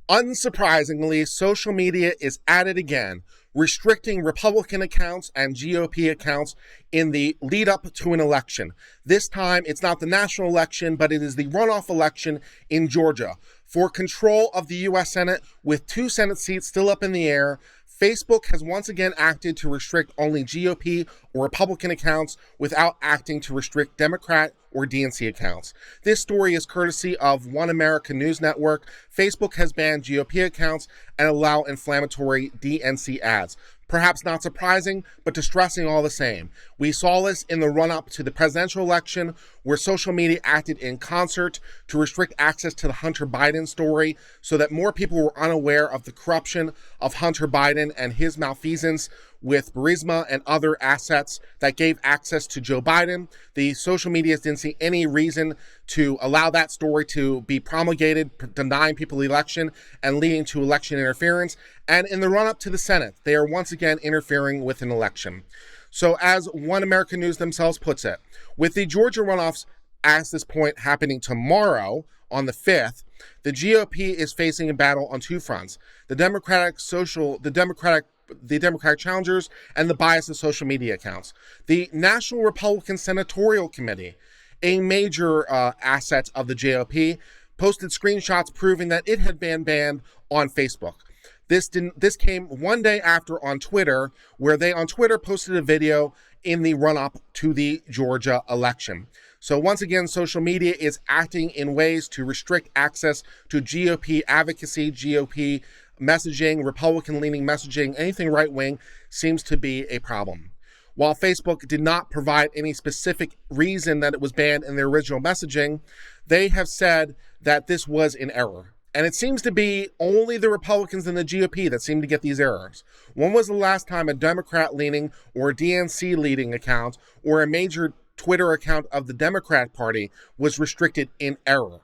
Unsurprisingly, social media is at it again, restricting Republican accounts and GOP accounts in the lead up to an election. This time, it's not the national election, but it is the runoff election in Georgia. For control of the U.S. Senate, with 2 Senate seats still up in the air, Facebook has once again acted to restrict only GOP or Republican accounts without acting to restrict Democrat or DNC accounts. This story is courtesy of One America News Network. Facebook has banned GOP accounts and allow inflammatory DNC ads. Perhaps not surprising, but distressing all the same. We saw this in the run-up to the presidential election, where social media acted in concert to restrict access to the Hunter Biden story so that more people were unaware of the corruption of Hunter Biden and his malfeasance with Burisma and other assets that gave access to Joe Biden. The social media didn't see any reason to allow that story to be promulgated, denying people the election and leading to election interference. And in the run-up to the Senate, they are once again interfering with an election. So as One American News themselves puts it, with the Georgia runoffs at this point happening tomorrow on the 5th, the GOP is facing a battle on 2 fronts: the Democratic challengers and the bias of social media accounts. The National Republican Senatorial Committee, a major asset of the GOP, posted screenshots proving that it had been banned on Facebook. This came one day after on Twitter, where they on Twitter posted a video in the run-up to the Georgia election. So once again, social media is acting in ways to restrict access to GOP advocacy, GOP messaging, Republican-leaning messaging. Anything right-wing seems to be a problem. While Facebook did not provide any specific reason that it was banned in their original messaging, they have said that this was an error. And it seems to be only the Republicans and the GOP that seem to get these errors. When was the last time a Democrat-leaning or a DNC-leading account or a major Twitter account of the Democrat Party was restricted in error?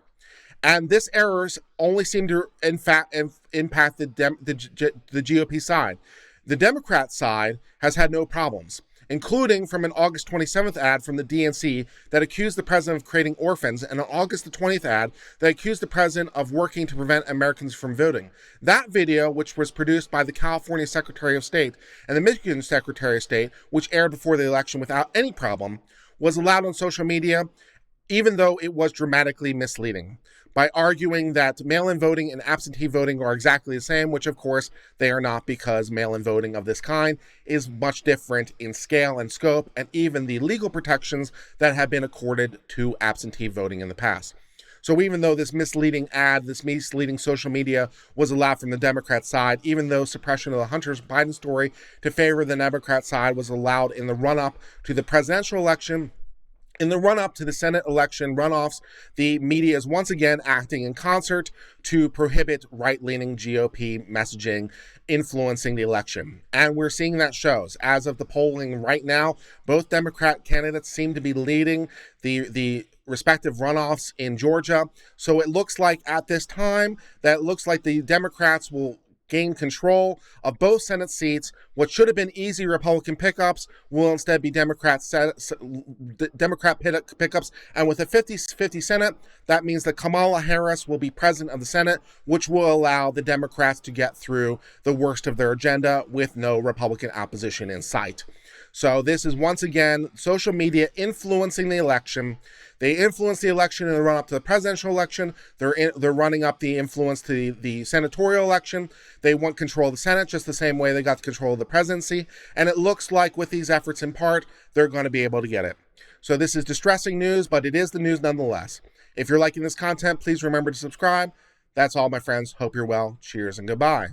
And this errors only seem to, in fact, impact the GOP side. The Democrat side has had no problems, including from an August 27th ad from the DNC that accused the president of creating orphans, and an August the 20th ad that accused the president of working to prevent Americans from voting. That video, which was produced by the California Secretary of State and the Michigan Secretary of State, which aired before the election without any problem, was allowed on social media, even though it was dramatically misleading, by arguing that mail-in voting and absentee voting are exactly the same, which of course they are not, because mail-in voting of this kind is much different in scale and scope, and even the legal protections that have been accorded to absentee voting in the past. So even though this misleading ad, this misleading social media was allowed from the Democrat side, even though suppression of the Hunter Biden story to favor the Democrat side was allowed in the run-up to the presidential election, in the run-up to the Senate election runoffs, the media is once again acting in concert to prohibit right-leaning GOP messaging influencing the election. And we're seeing that shows. As of the polling right now, both Democrat candidates seem to be leading the respective runoffs in Georgia. So it looks like at this time that it looks like the Democrats will gain control of both Senate seats. What should have been easy Republican pickups will instead be Democrat pickups. And with a 50-50 Senate, that means that Kamala Harris will be president of the Senate, which will allow the Democrats to get through the worst of their agenda with no Republican opposition in sight. So this is once again social media influencing the election. They influence the election in the run-up to the presidential election. They're running up the influence to the senatorial election. They want control of the Senate just the same way they got control of the presidency. And it looks like with these efforts in part, they're going to be able to get it. So this is distressing news, but it is the news nonetheless. If you're liking this content, please remember to subscribe. That's all, my friends. Hope you're well. Cheers and goodbye.